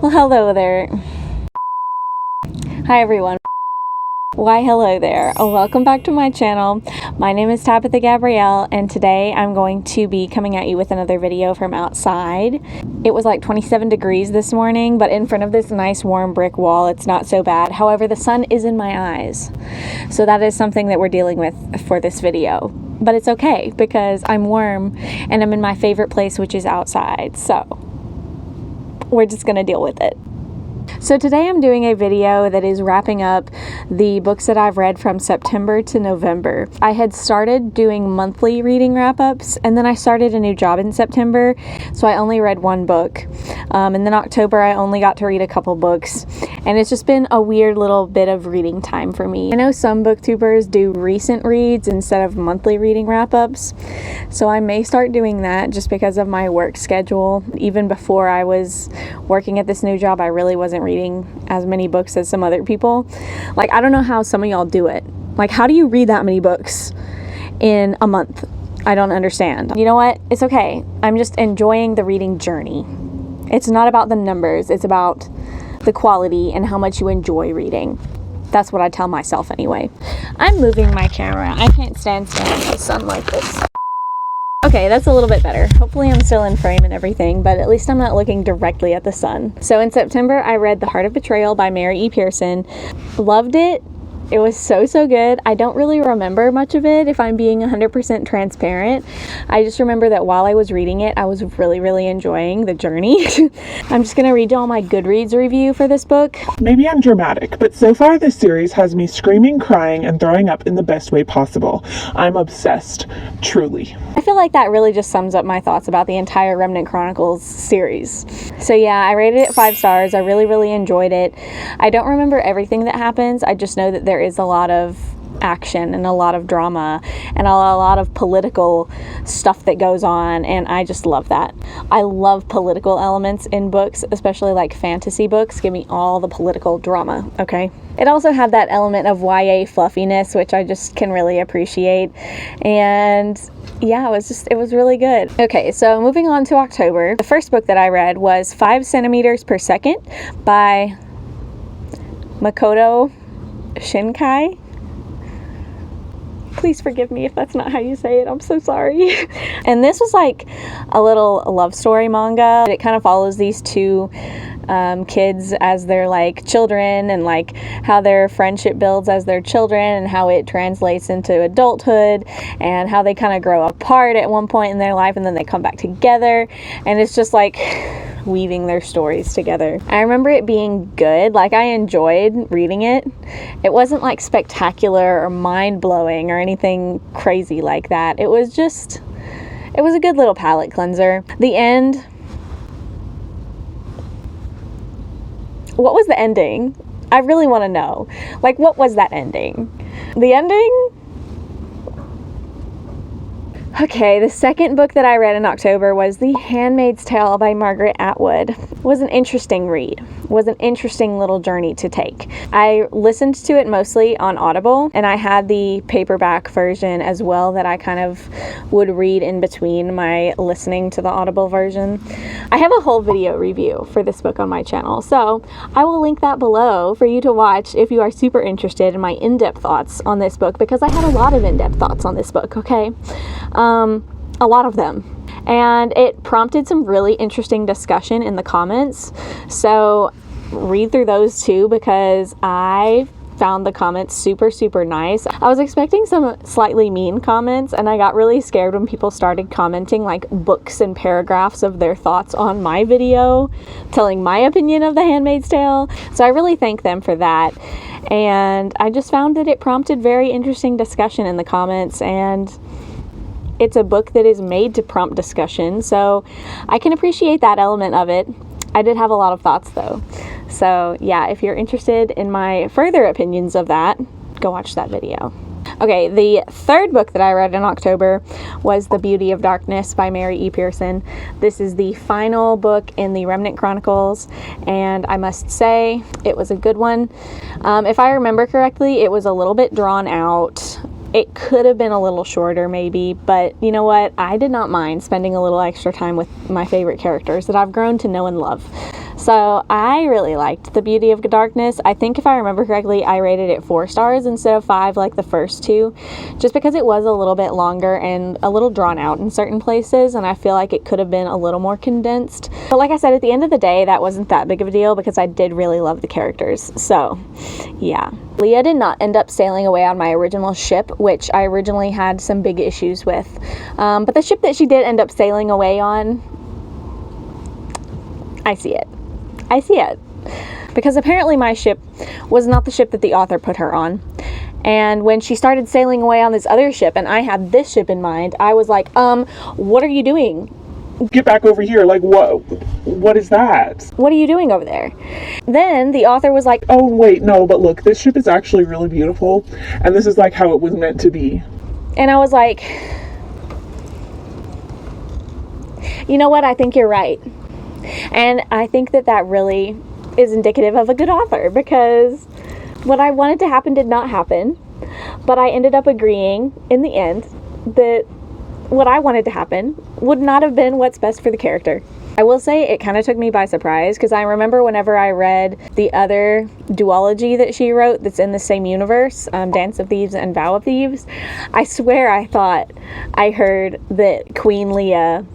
Well, hello there. Hi everyone. Why hello there. Welcome back to my channel. My name is Tabitha Gabrielle, and today I'm going to be coming at you with another video from outside. It was like 27 degrees this morning, but in front of this nice warm brick wall it's not so bad. However, the sun is in my eyes, so that is something that we're dealing with for this video. But it's okay because I'm warm and I'm in my favorite place, which is outside, so we're just gonna deal with it. So today I'm doing a video that is wrapping up the books that I've read from September to November. I had started doing monthly reading wrap-ups, and then I started a new job in September, so I only read one book. And then October I only got to read a couple books, and it's just been a weird little bit of reading time for me. I know some booktubers do recent reads instead of monthly reading wrap-ups, so I may start doing that just because of my work schedule. Even before I was working at this new job, I really wasn't reading as many books as some other people. Like, I don't know how some of y'all do it. Like, how do you read that many books in a month? I don't understand. You know what? It's okay. I'm just enjoying the reading journey. It's not about the numbers. It's about the quality and how much you enjoy reading. That's what I tell myself anyway. I'm moving my camera. I can't stand staring at the sun like this. Okay, that's a little bit better. Hopefully I'm still in frame and everything, but at least I'm not looking directly at the sun. So in September, I read The Heart of Betrayal by Mary E. Pearson. Loved it. It was so good. I don't really remember much of it, if I'm being 100% transparent. I just remember that while I was reading it, I was really enjoying the journey. I'm just gonna read y'all my Goodreads review for this book. Maybe I'm dramatic, but so far this series has me screaming, crying, and throwing up in the best way possible. I'm obsessed, truly. I feel like that really just sums up my thoughts about the entire Remnant Chronicles series. So yeah, I rated it 5 stars. I really enjoyed it. I don't remember everything that happens. I just know that there is a lot of action and a lot of drama and a lot of political stuff that goes on, and I just love that. I love political elements in books, especially like fantasy books. Give me all the political drama, okay? It also had that element of YA fluffiness, which I just can really appreciate, and yeah, it was really good. Okay, so moving on to October. The first book that I read was 5 centimeters per second by Makoto Shinkai. Please forgive me if that's not how you say it. I'm so sorry. And this was like a little love story manga. It kind of follows these two kids as they're like children, and like how their friendship builds as their children, and how it translates into adulthood, and how they kind of grow apart at one point in their life and then they come back together, and it's just like weaving their stories together. I remember it being good. Like, I enjoyed reading it. It wasn't like spectacular or mind-blowing or anything crazy like that. It was a good little palate cleanser. The end, what was the ending? I really want to know. Like, what was that ending? The ending? Okay, the second book that I read in October was The Handmaid's Tale by Margaret Atwood. It was an interesting read. It was an interesting little journey to take. I listened to it mostly on Audible, and I had the paperback version as well that I kind of would read in between my listening to the Audible version. I have a whole video review for this book on my channel, so I will link that below for you to watch if you are super interested in my in-depth thoughts on this book, because I had a lot of in-depth thoughts on this book, okay? A lot of them. And it prompted some really interesting discussion in the comments. So read through those too, because I found the comments super nice. I was expecting some slightly mean comments, and I got really scared when people started commenting like books and paragraphs of their thoughts on my video, telling my opinion of The Handmaid's Tale. So I really thank them for that. And I just found that it prompted very interesting discussion in the comments, and it's a book that is made to prompt discussion, so I can appreciate that element of it. I did have a lot of thoughts though. So yeah, if you're interested in my further opinions of that, go watch that video. Okay, the third book that I read in October was The Beauty of Darkness by Mary E. Pearson. This is the final book in the Remnant Chronicles, and I must say it was a good one. If I remember correctly, it was a little bit drawn out. It could have been a little shorter maybe, but you know what? I did not mind spending a little extra time with my favorite characters that I've grown to know and love. So I really liked The Beauty of Darkness. I think if I remember correctly, I rated it 4 stars instead of 5 like the first two, just because it was a little bit longer and a little drawn out in certain places, and I feel like it could have been a little more condensed. But like I said, at the end of the day, that wasn't that big of a deal because I did really love the characters. So yeah. Leah did not end up sailing away on my original ship, which I originally had some big issues with. But the ship that she did end up sailing away on, I see it. I see it. Because apparently my ship was not the ship that the author put her on. And when she started sailing away on this other ship and I had this ship in mind, I was like, what are you doing? Get back over here. Like, what is that? What are you doing over there? Then the author was like, oh, wait, no, but look, this ship is actually really beautiful. And this is like how it was meant to be. And I was like, you know what? I think you're right. And I think that that really is indicative of a good author, because what I wanted to happen did not happen, but I ended up agreeing in the end that what I wanted to happen would not have been what's best for the character. I will say it kind of took me by surprise, because I remember whenever I read the other duology that she wrote that's in the same universe, Dance of Thieves and Vow of Thieves, I swear I thought I heard that Queen Leah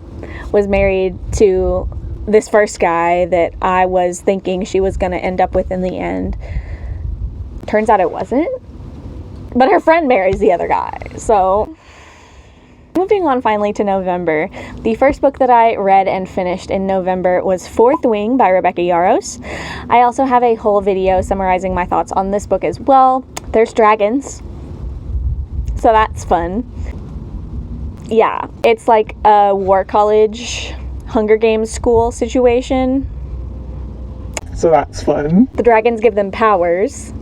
was married to this first guy that I was thinking she was going to end up with in the end. Turns out it wasn't. But her friend marries the other guy. So moving on finally to November. The first book that I read and finished in November was Fourth Wing by Rebecca Yarros. I also have a whole video summarizing my thoughts on this book as well. There's dragons, so that's fun. Yeah, it's like a war college Hunger Games school situation. So that's fun. The dragons give them powers,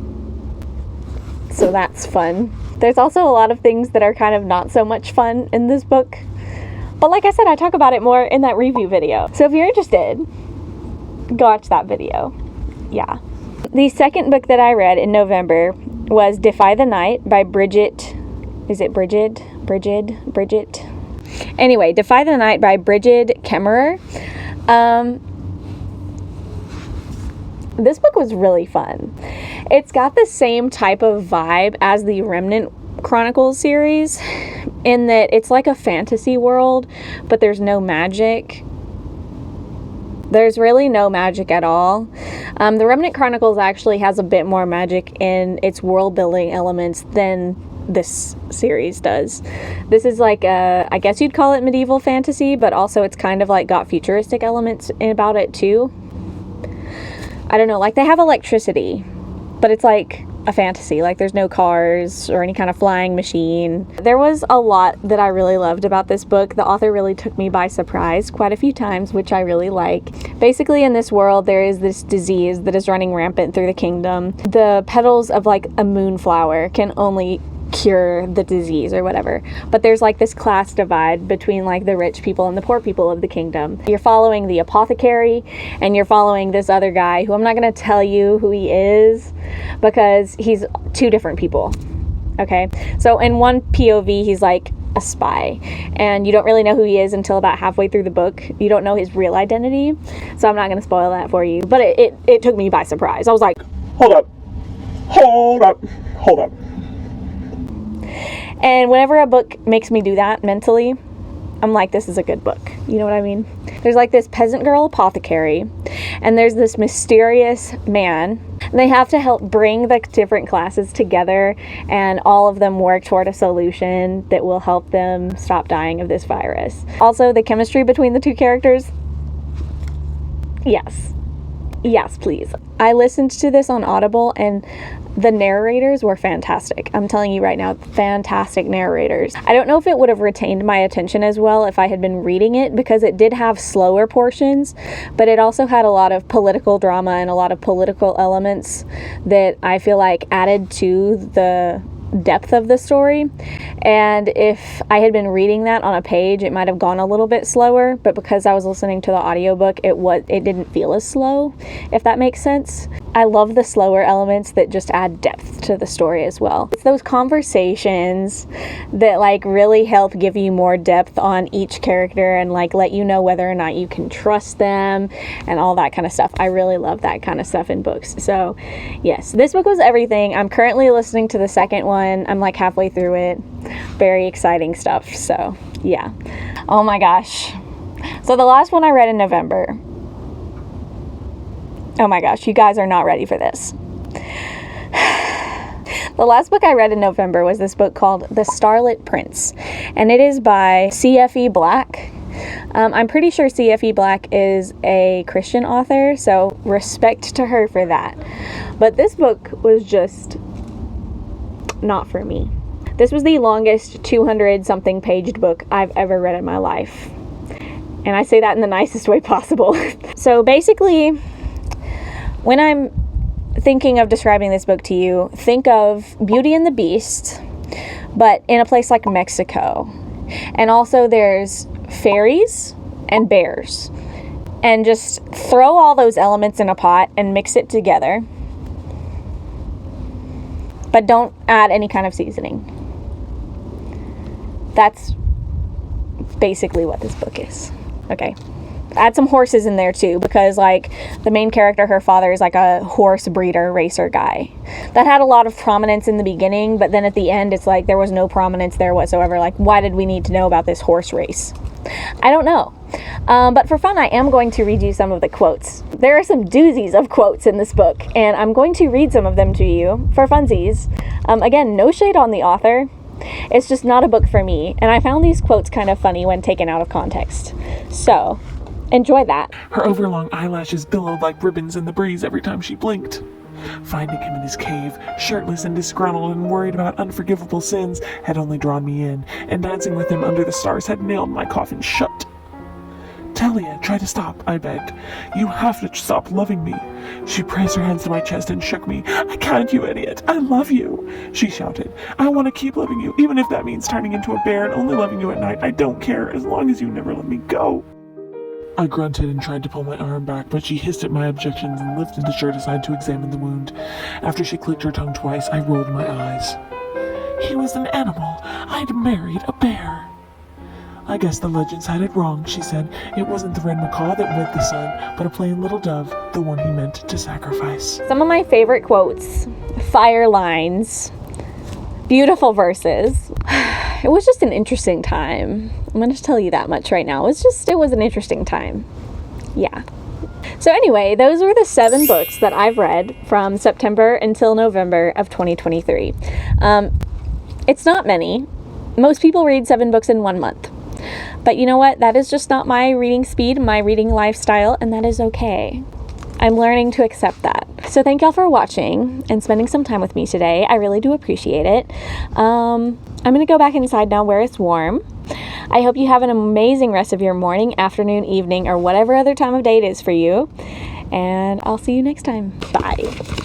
so that's fun. There's also a lot of things that are kind of not so much fun in this book. But like I said, I talk about it more in that review video. So if you're interested, go watch that video. Yeah. The second book that I read in November was Defy the Night by Brigid. Is it Brigid? Brigid? Anyway, Defy the Night by Brigid Kemmerer. This book was really fun. It's got the same type of vibe as the Remnant Chronicles series, in that it's like a fantasy world, but there's no magic. There's really no magic at all. The Remnant Chronicles actually has a bit more magic in its world building elements than this series does. This is like I guess you'd call it medieval fantasy, but also it's kind of like got futuristic elements about it too. I don't know, like they have electricity, but it's like a fantasy. Like there's no cars or any kind of flying machine. There was a lot that I really loved about this book. The author really took me by surprise quite a few times, which I really like. Basically, in this world, there is this disease that is running rampant through the kingdom. The petals of like a moonflower can only cure the disease or whatever, but there's like this class divide between like the rich people and the poor people of the kingdom. You're following the apothecary and you're following this other guy who I'm not going to tell you who he is because he's two different people. Okay, so in one POV he's like a spy and you don't really know who he is until about halfway through the book. You don't know his real identity, so I'm not going to spoil that for you, but it took me by surprise. I was like, hold up. And whenever a book makes me do that mentally, I'm like, this is a good book. You know what I mean? There's like this peasant girl apothecary, and there's this mysterious man. And they have to help bring the different classes together, and all of them work toward a solution that will help them stop dying of this virus. Also, the chemistry between the two characters, yes, please. I listened to this on Audible, and the narrators were fantastic. I'm telling you right now, fantastic narrators. I don't know if it would have retained my attention as well if I had been reading it, because it did have slower portions, but it also had a lot of political drama and a lot of political elements that I feel like added to the depth of the story, and if I had been reading that on a page, it might have gone a little bit slower, but because I was listening to the audiobook, it didn't feel as slow, if that makes sense. I love the slower elements that just add depth to the story as well. It's those conversations that like really help give you more depth on each character and like let you know whether or not you can trust them and all that kind of stuff. I really love that kind of stuff in books. So yes, this book was everything. I'm currently listening to the second one. I'm like halfway through it. Very exciting stuff. So yeah. Oh my gosh. So the last one I read in November. Oh my gosh, you guys are not ready for this. The last book I read in November was this book called The Starlit Prince, and it is by C.F.E. Black. I'm pretty sure C.F.E. Black is a Christian author, so respect to her for that. But this book was just not for me. This was the longest 200-something paged book I've ever read in my life. And I say that in the nicest way possible. So basically, when I'm thinking of describing this book to you, think of Beauty and the Beast, but in a place like Mexico. And also there's fairies and bears. And just throw all those elements in a pot and mix it together. But don't add any kind of seasoning. That's basically what this book is. Okay. Add some horses in there too, because like the main character, her father is like a horse breeder racer guy. That had a lot of prominence in the beginning, but then at the end it's like there was no prominence there whatsoever. Like, why did we need to know about this horse race? I don't know. But for fun, I am going to read you some of the quotes. There are some doozies of quotes in this book, and I'm going to read some of them to you for funsies. Again, no shade on the author. It's just not a book for me, and I found these quotes kind of funny when taken out of context. So enjoy that. Her overlong eyelashes billowed like ribbons in the breeze every time she blinked. Finding him in his cave, shirtless and disgruntled and worried about unforgivable sins, had only drawn me in, and dancing with him under the stars had nailed my coffin shut. Talia, try to stop, I begged. You have to stop loving me. She pressed her hands to my chest and shook me. I can't, you idiot. I love you, she shouted. I want to keep loving you, even if that means turning into a bear and only loving you at night. I don't care, as long as you never let me go. I grunted and tried to pull my arm back, but she hissed at my objections and lifted the shirt aside to examine the wound. After she clicked her tongue twice, I rolled my eyes. He was an animal. I'd married a bear. I guess the legends had it wrong, she said. It wasn't the red macaw that wed the sun, but a plain little dove, the one he meant to sacrifice. Some of my favorite quotes, fire lines, beautiful verses. It was just an interesting time. I'm going to tell you that much right now. It was an interesting time. Yeah. So anyway, those were the 7 books that I've read from September until November of 2023. It's not many. Most people read 7 books in 1 month. But you know what? That is just not my reading speed, my reading lifestyle, and that is okay. I'm learning to accept that. So thank y'all for watching and spending some time with me today. I really do appreciate it. I'm going to go back inside now where it's warm. I hope you have an amazing rest of your morning, afternoon, evening, or whatever other time of day it is for you. And I'll see you next time. Bye.